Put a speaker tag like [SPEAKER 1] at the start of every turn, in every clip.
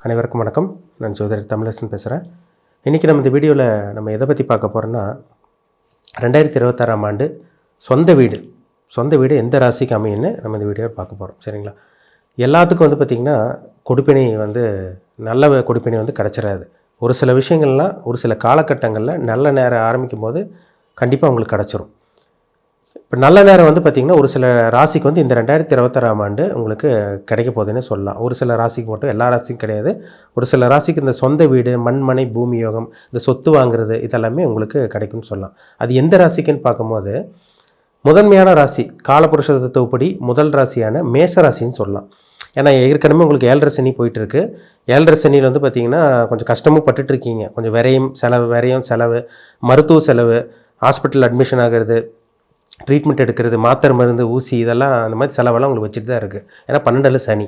[SPEAKER 1] அனைவருக்கும் வணக்கம். நான் ஜோதிடர் தமிழரசன் பேசுகிறேன். இன்றைக்கி நம்ம இந்த வீடியோவில் நம்ம எதை பற்றி பார்க்க போகிறோன்னா 2026ஆம் ஆண்டு சொந்த வீடு எந்த ராசிக்கு அமையுன்னு நம்ம இந்த வீடியோவில் பார்க்க போகிறோம். சரிங்களா? எல்லாத்துக்கும் பார்த்திங்கன்னா கொடுப்பினை நல்ல கொடுப்பினை கிடச்சிடாது. ஒரு சில விஷயங்கள்லாம் ஒரு சில காலகட்டங்களில் நல்ல நேரம் ஆரம்பிக்கும் போது கண்டிப்பாக உங்களுக்கு கிடச்சிரும். இப்போ நல்ல நேரம் பார்த்திங்கன்னா ஒரு சில ராசிக்கு இந்த 2026ஆம் ஆண்டு உங்களுக்கு கிடைக்க போகுதுன்னு சொல்லலாம். ஒரு சில ராசிக்கு மட்டும், எல்லா ராசிக்கும் கிடையாது. ஒரு சில ராசிக்கு இந்த சொந்த வீடு, மண்மனை, பூமி யோகம், இந்த சொத்து வாங்குறது இதெல்லாமே உங்களுக்கு கிடைக்கும்னு சொல்லலாம். அது எந்த ராசிக்குன்னு பார்க்கும்போது முதன்மையான ராசி காலபுருஷ தத்துவப்படி முதல் ராசியான மேச ராசின்னு சொல்லலாம். ஏன்னா ஏற்கனவே உங்களுக்கு 7.5 சனி போயிட்டுருக்கு. 7.5 சனியில் பார்த்திங்கன்னா கொஞ்சம் கஷ்டமும் பட்டுட்ருக்கீங்க. கொஞ்சம் விரயம் செலவு, மருத்துவ செலவு, ஹாஸ்பிட்டல் அட்மிஷன் ஆகிறது, ட்ரீட்மெண்ட் எடுக்கிறது, மாத்திரை மருந்து, ஊசி, இதெல்லாம் அந்த மாதிரி செலவெல்லாம் உங்களுக்கு வச்சுட்டு தான் இருக்குது. ஏன்னா 12 சனி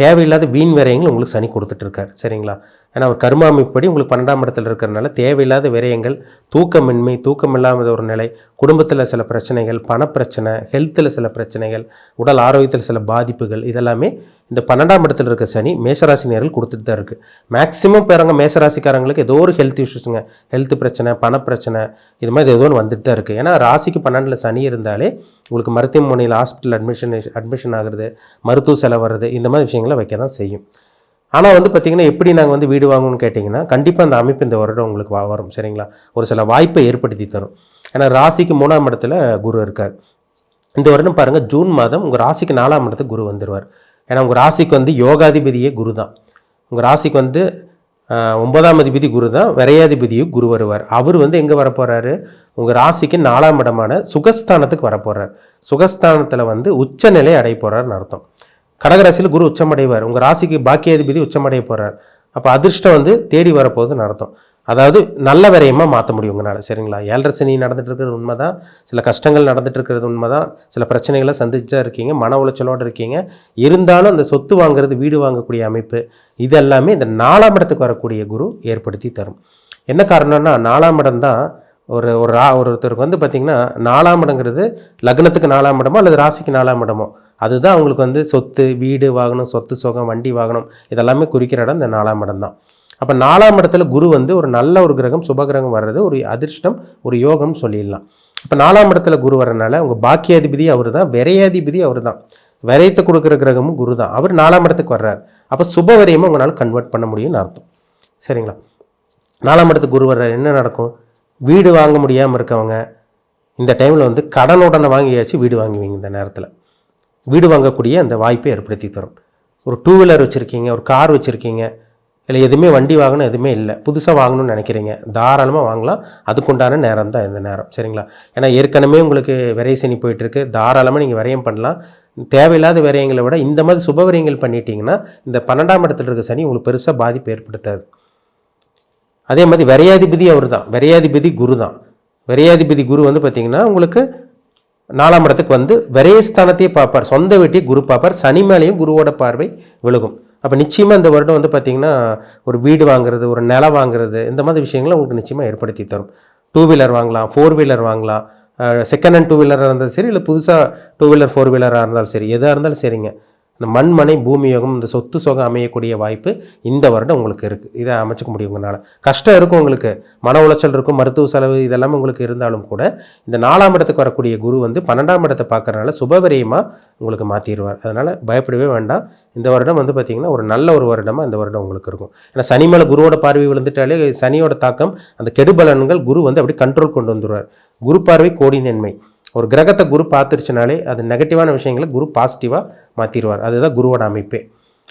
[SPEAKER 1] தேவையில்லாத வீண் விரயங்கள் உங்களுக்கு சனி கொடுத்துட்ருக்கார். சரிங்களா? ஏன்னா ஒரு கர்ம அமைப்படி உங்களுக்கு 12ஆம் இடத்துல இருக்கிறதுனால தேவையில்லாத விரயங்கள், தூக்கமின்மை, தூக்கம் இல்லாத ஒரு நிலை, குடும்பத்தில் சில பிரச்சனைகள், பணப்பிரச்சனை, ஹெல்த்தில் சில பிரச்சனைகள், உடல் ஆரோக்கியத்தில் சில பாதிப்புகள், இதெல்லாமே இந்த 12ஆம் இடத்துல இருக்க சனி மேசராசினியர்கள் கொடுத்துட்டு தான் இருக்குது. மேக்ஸிமம் பேரங்க மேசராசிக்காரங்களுக்கு ஏதோ ஒரு ஹெல்த் இஷ்யூஸுங்க, ஹெல்த் பிரச்சனை, பணப்பிரச்சனை, இது மாதிரி ஏதோ ஒன்று வந்துட்டு தான் இருக்குது. ஏன்னா ராசிக்கு 12ல் சனி இருந்தாலே உங்களுக்கு மருத்துவமனையில் ஹாஸ்பிட்டல் அட்மிஷன் ஆகிறது, மருத்துவ செலவு வர்றது, இந்த மாதிரி விஷயங்களை வைக்க தான் செய்யும். ஆனால் பார்த்திங்கன்னா எப்படி நாங்கள் வீடு வாங்கணும்னு கேட்டிங்கன்னா கண்டிப்பாக அந்த அமைப்பு இந்த வருடம் உங்களுக்கு வரும். சரிங்களா? ஒரு சில வாய்ப்பை ஏற்படுத்தி தரும். ஏன்னா ராசிக்கு 3ஆம் இடத்துல குரு இருக்கார். இந்த வருடம் பாருங்கள், ஜூன் மாதம் உங்கள் ராசிக்கு 4ஆம் இடத்துக்கு குரு வந்துடுவார். ஏன்னா உங்கள் ராசிக்கு யோகாதிபதியே குரு தான். உங்கள் ராசிக்கு 9ஆம் அதிபதி குரு தான், விரையாதிபதியும் குரு வருவார். அவர் எங்கே வரப்போகிறாரு? உங்கள் ராசிக்கு 4ஆம் இடமான சுகஸ்தானத்துக்கு வரப்போகிறார். சுகஸ்தானத்தில் உச்சநிலை அடைய போகிறார்னு அர்த்தம். கடகராசியில் குரு உச்சமடைவார். உங்கள் ராசிக்கு பாக்கியாதிபதி உச்சமடைய போகிறார். அப்போ அதிர்ஷ்டம் தேடி வரப்போகுதுன்னு அர்த்தம். அதாவது நல்ல விரயமாக மாற்ற முடியும் உங்களால். சரிங்களா? 7.5 சனி நடந்துட்டு இருக்கிறது உண்மை தான், சில கஷ்டங்கள் நடந்துட்டு இருக்கிறது உண்மை தான், சில பிரச்சனைகளை சந்திச்சு தான் இருக்கீங்க, மன உளைச்சலோடு இருக்கீங்க. இருந்தாலும் அந்த சொத்து வாங்குறது, வீடு வாங்கக்கூடிய அமைப்பு, இதெல்லாமே இந்த 4ஆம் இடத்துக்கு வரக்கூடிய குரு ஏற்படுத்தி தரும். என்ன காரணம்னா 4ஆம் இடம் தான் ஒருத்தருக்கு பார்த்திங்கன்னா 4ஆம் இடங்கிறது லக்னத்துக்கு 4ஆம் இடமோ அல்லது ராசிக்கு 4ஆம் இடமோ அதுதான் அவங்களுக்கு சொத்து, வீடு வாங்கணும், சொத்து சுகம், வண்டி வாங்கணும், இதெல்லாமே குறிக்கிற இடம் இந்த 4ஆம் இடம் தான். அப்போ 4ஆம் இடத்துல குரு ஒரு நல்ல ஒரு கிரகம், சுபகிரகம் வர்றது ஒரு அதிர்ஷ்டம், ஒரு யோகம்னு சொல்லிடலாம். இப்போ 4ஆம் இடத்துல குரு வர்றதுனால உங்கள் பாக்கியாதிபதி அவர் தான், விரையாதிபதி அவர் தான், விரயத்தை கொடுக்குற கிரகமும் குரு தான். அவர் 4ஆம் இடத்துக்கு வர்றார். அப்போ சுப விரயமும் உங்களால் கன்வெர்ட் பண்ண முடியும்னு அர்த்தம். சரிங்களா? 4ஆம் இடத்துக்கு குரு வர்றார். என்ன நடக்கும்? வீடு வாங்க முடியாமல் இருக்கவங்க இந்த டைமில் கடனுடனே வாங்கியாச்சு வீடு வாங்குவீங்க. இந்த நேரத்தில் வீடு வாங்கக்கூடிய அந்த வாய்ப்பை ஏற்படுத்தி தரும். ஒரு 2 வீலர் வச்சுருக்கீங்க, ஒரு கார் வச்சுருக்கீங்க, இல்லை எதுவுமே வண்டி வாங்கணும் எதுவுமே இல்லை, புதுசாக வாங்கணும்னு நினைக்கிறீங்க, தாராளமாக வாங்கலாம். அதுக்குண்டான நேரம் தான் இந்த நேரம். சரிங்களா? ஏன்னா ஏற்கனவே உங்களுக்கு விரை சனி போயிட்டுருக்கு. தாராளமாக நீங்கள் விரயம் பண்ணலாம். தேவையில்லாத விரயங்களை விட இந்த மாதிரி சுப விரயங்கள் பண்ணிட்டீங்கன்னா இந்த 12ஆம் இடத்துல இருக்க சனி உங்களுக்கு பெருசாக பாதிப்பு ஏற்படுத்தாது. அதே மாதிரி விரையாதிபதி அவர் தான், விரையாதிபதி குரு தான். விரையாதிபதி குரு பார்த்திங்கன்னா உங்களுக்கு 4ஆம் இடத்துக்கு விரயஸ்தானத்தையே பார்ப்பார், சொந்த வீட்டையே குரு பார்ப்பார். சனி மேலேயும் குருவோட பார்வை விழுகும். அப்போ நிச்சயமாக இந்த வருடம் பார்த்திங்கன்னா ஒரு வீடு வாங்குறது, ஒரு நிலம் வாங்குறது, இந்த மாதிரி விஷயங்களை உங்களுக்கு நிச்சயமாக ஏற்படுத்தி தரும். 2 வீலர் வாங்கலாம், 4 வீலர் வாங்கலாம், செகண்ட் ஹேண்ட் 2 வீலராக இருந்தாலும் சரி, இல்லை புதுசாக 2 வீலர் 4 வீலராக இருந்தாலும் சரி, எதாக இருந்தாலும் சரிங்க. இந்த மண்மனை, பூமி யோகம், இந்த சொத்து சுகம் அமையக்கூடிய வாய்ப்பு இந்த வருடம் உங்களுக்கு இருக்குது. இதை அமைச்சிக்க முடியும். உங்களால் கஷ்டம் இருக்கும், உங்களுக்கு மன உளைச்சல் இருக்கும், மருத்துவ செலவு இதெல்லாமே உங்களுக்கு இருந்தாலும் கூட இந்த 4ஆம் இடத்துக்கு வரக்கூடிய குரு 12ஆம் இடத்தை பார்க்கறதுனால சுபவிரயமாக உங்களுக்கு மாற்றிடுவார். அதனால் பயப்படவே வேண்டாம். இந்த வருடம் பார்த்திங்கன்னா ஒரு நல்ல ஒரு வருடமாக இந்த வருடம் உங்களுக்கு இருக்கும். ஏன்னா சனி மேலே குருவோட பார்வை விழுந்துட்டாலே சனியோட தாக்கம், அந்த கெடுபலன்கள் குரு அப்படி கண்ட்ரோல் கொண்டு வந்துடுவார். குரு பார்வை கோடி நன்மை. ஒரு கிரகத்தை குரு பார்த்துருச்சுனாலே அது நெகட்டிவான விஷயங்களை குரு பாசிட்டிவாக மாற்றிடுவார். அதுதான் குருவோட அமைப்பே.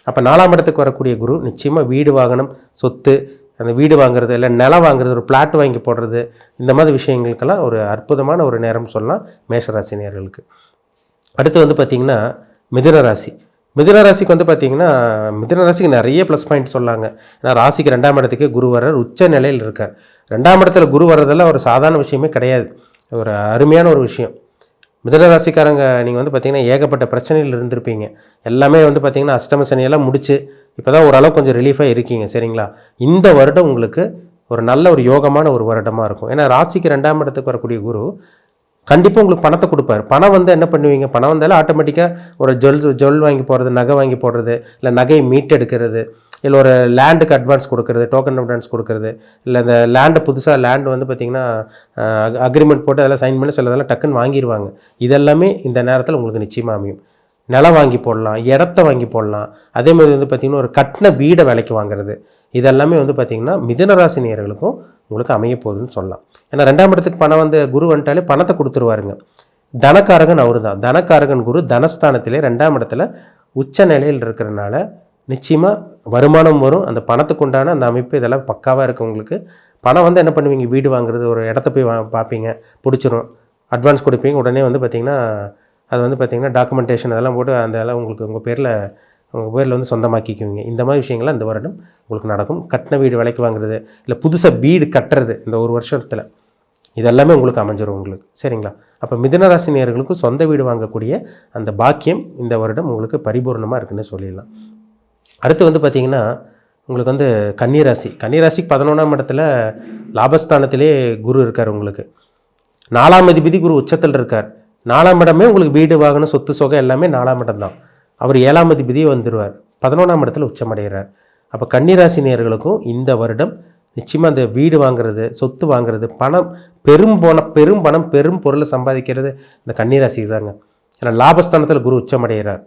[SPEAKER 1] அப்போ 4ஆம் இடத்துக்கு வரக்கூடிய குரு நிச்சயமாக வீடு வாங்கணும், சொத்து, அந்த வீடு வாங்குறது, இல்லை நிலம் வாங்குறது, ஒரு பிளாட் வாங்கி போடுறது, இந்த மாதிரி விஷயங்களுக்கெல்லாம் ஒரு அற்புதமான ஒரு நேரம் சொல்லலாம் மேஷராசினியர்களுக்கு. அடுத்து பார்த்திங்கன்னா மிதுன ராசி. மிதுன ராசிக்கு பார்த்திங்கன்னா மிதுன ராசிக்கு நிறைய ப்ளஸ் பாயிண்ட் சொல்லாங்க. ஏன்னா ராசிக்கு 2ஆம் இடத்துக்கே குரு வர்றார், உச்ச நிலையில் இருக்கார். 2ஆம் இடத்துல குரு வர்றதெல்லாம் ஒரு சாதாரண விஷயமே கிடையாது, ஒரு அருமையான ஒரு விஷயம். மிதுன ராசிக்காரங்க நீங்கள் பார்த்திங்கன்னா ஏகப்பட்ட பிரச்சனைகள் இருந்திருப்பீங்க. எல்லாமே பார்த்திங்கன்னா அஷ்டம சனியெல்லாம் முடிச்சு இப்போ தான் ஓரளவு கொஞ்சம் ரிலீஃபாக இருக்கீங்க. சரிங்களா? இந்த வருடம் உங்களுக்கு ஒரு நல்ல ஒரு யோகமான ஒரு வருடமாக இருக்கும். ஏன்னா ராசிக்கு 2ஆம் இடத்துக்கு வரக்கூடிய குரு கண்டிப்பாக உங்களுக்கு பணத்தை கொடுப்பார். பணம் என்ன பண்ணுவீங்க? பணம் வந்தாலும் ஆட்டோமேட்டிக்காக ஒரு ஜுவல் வாங்கி போடுறது, நகை வாங்கி போடுறது, இல்லை நகையை மீட்டெடுக்கிறது, இல்லை ஒரு லேண்டுக்கு அட்வான்ஸ் கொடுக்குறது, டோக்கன் அட்வான்ஸ் கொடுக்குறது, இல்லை இந்த லேண்டை புதுசாக லேண்டு வந்து பார்த்திங்கன்னா அக்ரிமெண்ட் போட்டு அதெல்லாம் சைன் பண்ணி சிலதெல்லாம் டக்குன்னு வாங்கிடுவாங்க. இதெல்லாமே இந்த நேரத்தில் உங்களுக்கு நிச்சயமாக அமையும். நிலம் வாங்கி போடலாம், இடத்த வாங்கி போடலாம். அதே மாதிரி வந்து பார்த்திங்கன்னா ஒரு கட்டின வீடை விலைக்கு வாங்குறது, இதெல்லாமே வந்து பார்த்திங்கன்னா மிதுனராசி நேயர்களுக்கும் உங்களுக்கு அமைய போகுதுன்னு சொல்லலாம். ஏன்னா 2ஆம் இடத்துக்கு பணம் வந்து குரு வந்துட்டாலே பணத்தை கொடுத்துருவாருங்க. தனக்காரகன் அவரு தான். தனக்காரகன் குரு தனஸ்தானத்திலே 2ஆம் இடத்துல உச்ச நிலையில் இருக்கிறனால நிச்சயமாக வருமானம் வரும். அந்த பணத்துக்கு உண்டான அந்த அமைப்பு இதெல்லாம் பக்காவாக இருக்குது உங்களுக்கு. பணம் வந்து என்ன பண்ணுவீங்க, வீடு வாங்குறது, ஒரு இடத்த போய் பார்ப்பீங்க, பிடிச்சிரும், அட்வான்ஸ் கொடுப்பீங்க, உடனே வந்து பார்த்திங்கன்னா அது வந்து பார்த்திங்கன்னா டாக்குமெண்டேஷன் அதெல்லாம் போட்டு அதெல்லாம் உங்களுக்கு உங்கள் பேரில் வந்து சொந்தமாக்கிக்குவீங்க. இந்த மாதிரி விஷயங்கள்லாம் இந்த வருடம் உங்களுக்கு நடக்கும். கட்டின வீடு விலைக்கு வாங்குறது, இல்லை புதுசாக வீடு கட்டுறது இந்த ஒரு வருஷத்தில், இதெல்லாமே உங்களுக்கு அமைஞ்சிரும் உங்களுக்கு. சரிங்களா? அப்போ மிதுனராசி நேயர்களுக்கும் சொந்த வீடு வாங்கக்கூடிய அந்த பாக்கியம் இந்த வருடம் உங்களுக்கு பரிபூர்ணமாக இருக்குன்னு சொல்லிடலாம். அடுத்து வந்து பார்த்திங்கன்னா உங்களுக்கு வந்து கன்னிராசிக்கு 11ஆம் இடத்துல லாபஸ்தானத்திலே குரு இருக்கார். உங்களுக்கு 4ஆம் அதிபதி குரு உச்சத்தில் இருக்கார். 4ஆம் இடமே உங்களுக்கு வீடு வாகனம் சொத்து சொகை எல்லாமே 4ஆம் இடம் தான். அவர் 7ஆம் அதிபதியே வந்துடுவார். 11ஆம் இடத்துல உச்சமடைகிறார். அப்போ கன்னிராசி நேயர்களுக்கும் இந்த வருடம் நிச்சயமாக அந்த வீடு வாங்குறது, சொத்து வாங்குறது, பணம் பெரும் பணம் பெரும் பொருளை சம்பாதிக்கிறது இந்த கன்னிராசி தாங்க. ஏன்னா லாபஸ்தானத்தில் குரு உச்சமடைகிறார்.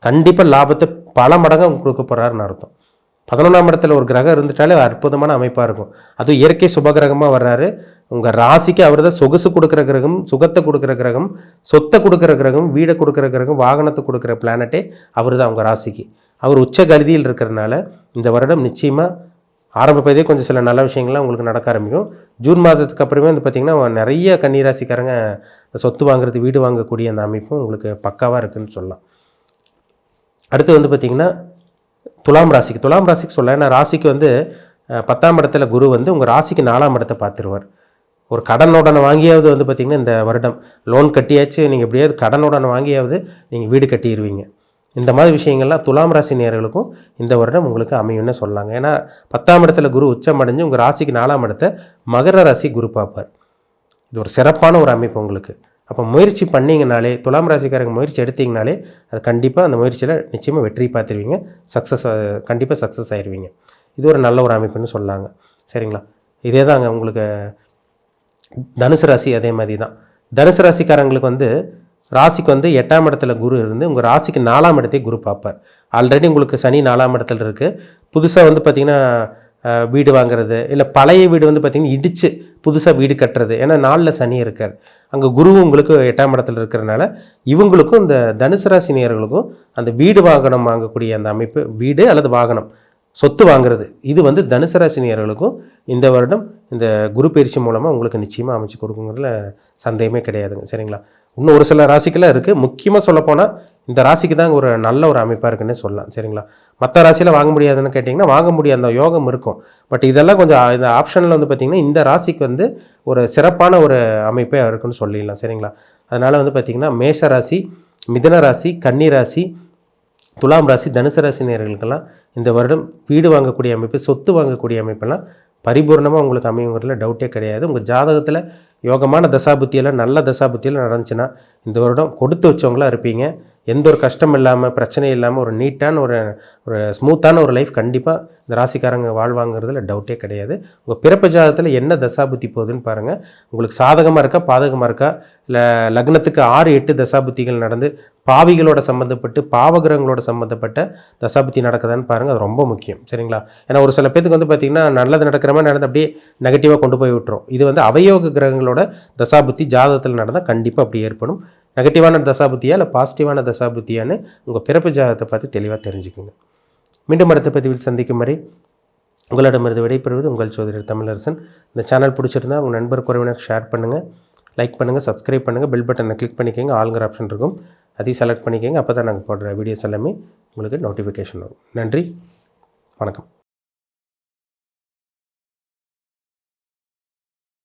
[SPEAKER 1] கண்டிப்பாக லாபத்தை பல மடங்காக கொடுக்க போகிறாருன்னு அர்த்தம். 11ஆம் இடத்துல ஒரு கிரகம் இருந்துட்டாலே அற்புதமான அமைப்பாக இருக்கும். அதுவும் இயற்கை சுபகிரகமாக வர்றாரு. உங்கள் ராசிக்கு அவர் தான் சொகுசு கொடுக்குற கிரகம், சுகத்தை கொடுக்குற கிரகம், சொத்தை கொடுக்குற கிரகம், வீடை கொடுக்குற கிரகம், வாகனத்தை கொடுக்குற பிளானட்டே அவர் தான் உங்கள் ராசிக்கு. அவர் உச்ச கருதியில் இருக்கிறதுனால இந்த வருடம் நிச்சயமாக ஆரம்பிப்பதே கொஞ்சம் சில நல்ல விஷயங்கள்லாம் உங்களுக்கு நடக்க ஆரம்பிக்கும். ஜூன் மாதத்துக்கு அப்புறமே வந்து பார்த்திங்கன்னா நிறைய கன்னிராசிக்காரங்க சொத்து வாங்குறது, வீடு வாங்கக்கூடிய அந்த அமைப்பும் உங்களுக்கு பக்காவாக இருக்குதுன்னு சொல்லலாம். அடுத்து வந்து பார்த்திங்கன்னா துலாம் ராசிக்கு சொல்ல, ஏன்னா ராசிக்கு வந்து 10ஆம் இடத்துல குரு வந்து உங்கள் ராசிக்கு 4ஆம் இடத்தை பார்த்துருவார். ஒரு கடனுடனே வாங்கியாவது வந்து பார்த்திங்கன்னா இந்த வருடம் லோன் கட்டியாச்சு, நீங்கள் எப்படியாவது கடனுடனே வாங்கியாவது நீங்கள் வீடு கட்டிடுவீங்க. இந்த மாதிரி விஷயங்கள்லாம் துலாம் ராசி நேயர்களுக்கும் இந்த வருடம் உங்களுக்கு அமையும்னு சொல்லலாங்க. ஏன்னா 10ஆம் இடத்துல குரு உச்சம் அடைஞ்சு உங்கள் ராசிக்கு 4ஆம் இடத்தை மகர ராசி குரு பார்ப்பார். இது ஒரு சிறப்பான ஒரு அமைப்பு உங்களுக்கு. அப்போ முயற்சி பண்ணிங்கனாலே, துலாம் ராசிக்காரங்க முயற்சி எடுத்தீங்கனாலே அது கண்டிப்பாக அந்த முயற்சியில் நிச்சயமாக வெற்றி பார்த்துருவீங்க, கண்டிப்பாக சக்ஸஸ் ஆயிடுவீங்க. இது ஒரு நல்ல ஒரு அமைப்புன்னு சொல்லாங்க. சரிங்களா? இதே தாங்க உங்களுக்கு தனுசு ராசி. அதே மாதிரி தான் தனுசு ராசிக்காரங்களுக்கு வந்து ராசிக்கு வந்து 8ஆம் இடத்துல குரு இருந்து உங்கள் ராசிக்கு 4ஆம் இடத்தை குரு பார்ப்பார். ஆல்ரெடி உங்களுக்கு சனி 4ஆம் இடத்துல இருக்குது. புதுசாக வந்து பார்த்திங்கன்னா வீடு வாங்குறது, இல்லை பழைய வீடு வந்து பார்த்திங்கன்னா இடித்து புதுசாக வீடு கட்டுறது. ஏன்னா 4ல் சனி இருக்கார். அங்கே குருவும் உங்களுக்கு 8ஆம் இடத்துல இருக்கிறனால இவங்களுக்கும் இந்த தனுசு ராசி நேயர்களுக்கும் அந்த வீடு வாகனம் வாங்கக்கூடிய அந்த அமைப்பு, வீடு அல்லது வாகனம் சொத்து வாங்குறது, இது வந்து தனுசு ராசி நேயர்களுக்கும் இந்த வருடம் இந்த குரு பயிற்சி மூலமாக உங்களுக்கு நிச்சயமாக அமைச்சு கொடுக்குங்கிறதுல சந்தேகமே கிடையாதுங்க. சரிங்களா? இன்னும் ஒரு சில ராசிக்கெல்லாம் இருக்குது. முக்கியமாக சொல்லப்போனால் இந்த ராசிக்கு தான் ஒரு நல்ல ஒரு அமைப்பாக இருக்குன்னு சொல்லலாம். சரிங்களா? மற்ற ராசியில் வாங்க முடியாதுன்னு கேட்டிங்கன்னா வாங்க முடியாத அந்த யோகம் இருக்கும். பட் இதெல்லாம் கொஞ்சம் இந்த ஆப்ஷனில் வந்து பார்த்திங்கன்னா இந்த ராசிக்கு வந்து ஒரு சிறப்பான ஒரு அமைப்பே இருக்குன்னு சொல்லிடலாம். சரிங்களா? அதனால் வந்து பார்த்திங்கன்னா மேஷ ராசி, மிதுன ராசி, கன்னி ராசி, துலாம் ராசி, தனுசு ராசி நேயர்களுக்கெல்லாம் இந்த வருடம் வீடு வாங்கக்கூடிய அமைப்பு, சொத்து வாங்கக்கூடிய அமைப்பெல்லாம் பரிபூர்ணமாக உங்களுக்கு அமையுங்கிறதுல டவுட்டே கிடையாது. உங்கள் ஜாதகத்தில் யோகமான தசாபுத்தியெல்லாம் நல்ல தசாபுத்தியெல்லாம் நடந்துச்சுன்னா இந்த வருடம் கொடுத்து வச்சவங்களாக இருப்பீங்க. எந்த ஒரு கஷ்டம் இல்லாமல், பிரச்சனை இல்லாமல் ஒரு நீட்டான ஒரு ஸ்மூத்தான ஒரு லைஃப் கண்டிப்பாக இந்த ராசிக்காரங்க வாழ்வாங்கிறதுல டவுட்டே கிடையாது. உங்கள் பிறப்பு ஜாதகத்தில் என்ன தசாபுத்தி போகுதுன்னு பாருங்கள். உங்களுக்கு சாதகமாக இருக்கா, பாதகமாக இருக்கா, இல்லை லக்னத்துக்கு 6-8 தசாபுத்திகள் நடந்து பாவிகளோட சம்மந்தப்பட்டு பாவகிரகங்களோட சம்மந்தப்பட்ட தசாபுத்தி நடக்குதான்னு பாருங்கள். அது ரொம்ப முக்கியம். சரிங்களா? ஏன்னா ஒரு சில பேருக்கு வந்து பார்த்திங்கன்னா நல்லது நடக்கிற மாதிரி நடந்து அப்படியே நெகட்டிவாக கொண்டு போய் விட்டுரும். இது வந்து அவயோக கிரகங்களோட தசாபுத்தி ஜாதகத்தில் நடந்தால் கண்டிப்பாக அப்படி ஏற்படும். நெகட்டிவான தசாபுத்தியா இல்லை பாசிட்டிவான தசாபுத்தியான்னு உங்கள் பிறப்பு ஜாதகத்தை பார்த்து தெளிவாக தெரிஞ்சுக்கோங்க. மீண்டும் அடுத்த பதிவில் சந்திக்கும் வரை உங்களிடமிருந்து விடைபெறுவது உங்கள் சோதரர் தமிழரசன். இந்த சேனல் பிடிச்சிருந்தா உங்கள் நண்பர் குறைவினர் ஷேர் பண்ணுங்கள், லைக் பண்ணுங்கள், சப்ஸ்கிரைப் பண்ணுங்கள், பெல் பட்டனை கிளிக் பண்ணிக்கோங்க. ஆளுங்கிற ஆப்ஷன் இருக்கும், அதையும் செலக்ட் பண்ணிக்கோங்க. அப்போ தான் நாங்கள் போடுற வீடியோஸ் எல்லாமே உங்களுக்கு நோட்டிஃபிகேஷன் வரும். நன்றி, வணக்கம்.